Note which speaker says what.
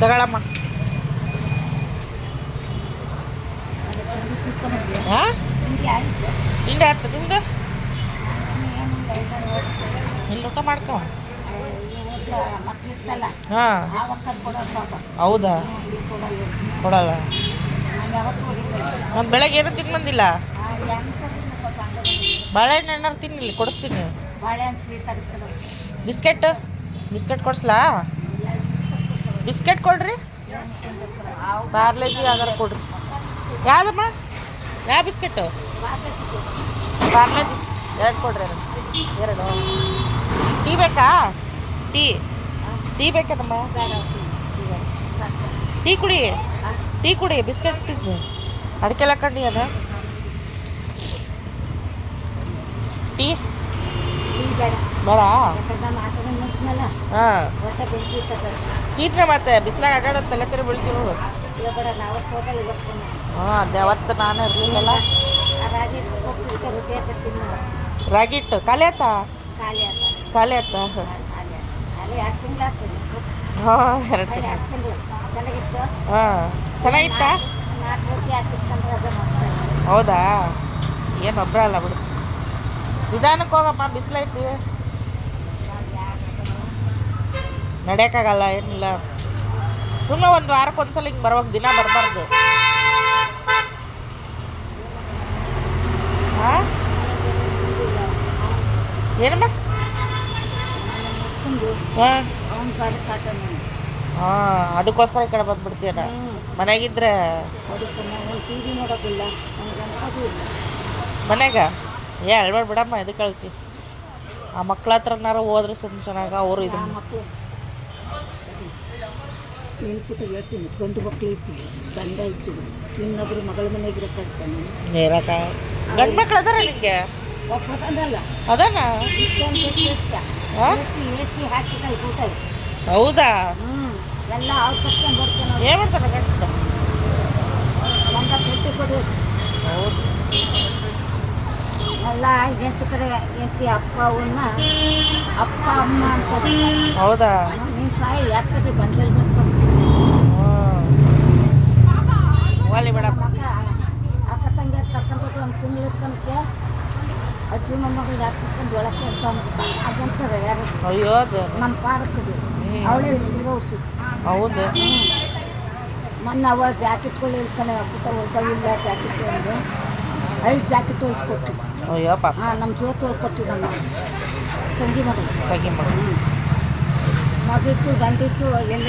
Speaker 1: ತಗೊಳಮ್ಮ. ಹಾಂ ತಿಂಡಿ ಆಯ್ತು ನಿಮ್ದು? ಇಲ್ಲಿ ಊಟ ಮಾಡ್ಕೊ. ಹಾಂ ಹೌದಾ, ಕೊಡಲ್ಲ. ಒಂದು ಬೆಳಗ್ಗೆ ಏನೂ ತಿಂದು ಬಂದಿಲ್ಲ. ಬಾಳೆಹಣ್ಣು ಏನಾರು ತಿನ್ನಿಲ್ಲ, ಕೊಡಿಸ್ತೀನಿ. ಬಿಸ್ಕೆಟ್ ಕೊಡಿಸ್ಲಾ? ಬಿಸ್ಕೆಟ್ ಕೊಡ್ರಿ. ಪಾರ್ಲೇಜಿ ಯಾವ್ದಾರು ಕೊಡ್ರಿ. ಯಾವ್ದಮ್ಮ? ಯಾವ ಬಿಸ್ಕೆಟು? ಪಾರ್ಲೇಜಿ 2 ಕೊಡ್ರಿ. 2 ಟೀ ಬೇಕಾ? ಟೀ ಬೇಕಮ್ಮ? ಟೀ ಕುಡಿ. ಬಿಸ್ಕೆಟ್ ತಿಂದು ಅಡಿಕೆ ಹಾಕೊಂಡು ಅದ ಟೀ ಬೇಡ. ಹಾಂ ಟೀಟ್ರೆ ಮತ್ತೆ ಬಿಸಿಲಾಗ ಆಟಾಡೋದು ತಲೆ ತೆರೆ ಬೀಳ್ತೀವಿ. ಹಾಂ ಅದೇ ಅವತ್ತು ನಾನು ಇರಲಿಲ್ಲಲ್ಲ. ರಾಗಿ ಹಿಟ್ಟು ಖಾಲಿ ಆಯ್ತಾ? ಹಾಂ 2 ತಿಂಗಳು. ಹಾಂ ಚೆನ್ನಾಗಿತ್ತಾ? ಹೌದಾ, ಏನು ಒಬ್ಬರ ಅಲ್ಲ ಬಿಡು. ನಿಧಾನಕ್ಕೆ ಹೋಗಮ್ಮ, ಬಿಸಿಲೈತಿ, ನಡೆಯೋಕ್ಕಾಗಲ್ಲ. ಏನಿಲ್ಲ, ಸುಮ್ಮನೆ ಒಂದು ವಾರಕ್ಕೆ ಒಂದ್ಸಲ ಹಿಂಗೆ ಬರುವಾಗ ದಿನ ಬರಬಾರ್ದು. ಹಾಂ ಏನಮ್ಮ? ಹಾಂ ಅದಕ್ಕೋಸ್ಕರ ಈ ಕಡೆ ಬಂದ್ಬಿಡ್ತೀನ. ಮನೆಗಿದ್ರೆ ಮನೆಗ ಹೇಳ್ಬೇಡ ಬಿಡಮ್ಮ, ಎದಕ್ಕೆ ಹೇಳ್ತಿ? ಆ ಮಕ್ಳ ಹತ್ರನಾರು ಹೋದ್ರೆ ಸುಮ್ಮನೆ ಚೆನ್ನಾಗ ಅವರು ಇದು
Speaker 2: ನೆನ್ಪುಟ್ಟು ಹೇಳ್ತೀನಿ. ಗಂಡು ಮಕ್ಳು ಇಟ್ಟು ಗಂಡ ಇಟ್ಟು ಇನ್ನೊಬ್ರು ಮಗಳ ಮನೆಗೆ
Speaker 1: ಇರಕ್ಕ. ಗಂಡು ಮಕ್ಳು ಅದಾರ ನಿಮಗೆ? ಅದಾನ?
Speaker 2: ಹಾಕಿ ಊಟ.
Speaker 1: ಹೌದಾ?
Speaker 2: ಎಲ್ಲ ಅವ್ರು ಕಟ್ಕೊಂಡು ಬರ್ತಾನೆ.
Speaker 1: ಏನು ಮಾಡ್ತಾನೆ ಗಂಡ?
Speaker 2: ರೊಟ್ಟಿ ಕೊಡಿ.
Speaker 1: ಹೌದು,
Speaker 2: ಎಲ್ಲ ಎಂಟು ಕಡೆ ಎಂಟಿ ಅಪ್ಪ ಅಮ್ಮ ಅಂತ.
Speaker 1: ಹೌದಾ?
Speaker 2: ನೀನು ಸಾಯಿ ಯಾಕೆ ಬಂದಲ್ಲಿ ಬರ್ತಾರೆ.
Speaker 1: ವಾಲಿ ಬೇಡ.
Speaker 2: ಅಕ್ಕ ತಂಗಿಯರು ಕರ್ಕೊಂಡು ಒಂದು ತಿಂಗಳು ಇಟ್ಕೊಂಡ್ಕೆ ಅಜ್ಜಿ ಮೊಮ್ಮಗಳು ಯಾಕೆ ಒಳಕ್ಕೆ ಅಂತ ಅದಂತಾರೆ. ಯಾರು?
Speaker 1: ಅಯ್ಯೋ,
Speaker 2: ನಮ್ಮ ಪಾರಕ್ಕಿದೆ, ಅವಳೇ ಸಿಗೋಸಿ.
Speaker 1: ಹೌದು.
Speaker 2: ಮೊನ್ನೆ ಅವ ಜಾಕೆಟ್ಗಳು ಇಳ್ತಾನೆ ಪುಟ್ಟ ಹೊಲ್ತಾವಿಲ್ಲ ಜಾಕೆಟ್ ಅಂದರೆ 5 ಜಾಕೆಟ್ ಹೊಲ್ಸ್ಕೊಟ್ಟು.
Speaker 1: ಅಯ್ಯೋ ಪಾಪ.
Speaker 2: ಹಾಂ, ನಮ್ಮ ಜೋತು ಹೊಲ್ಕೊಟ್ಟು. ನಮ್ಮ ತಂಗಿ ಮಗಳು
Speaker 1: ಮಗಿಟ್ಟು
Speaker 2: ಮಗಿಟ್ಟು ಗಂಡಿಟ್ಟು ಎಲ್ಲ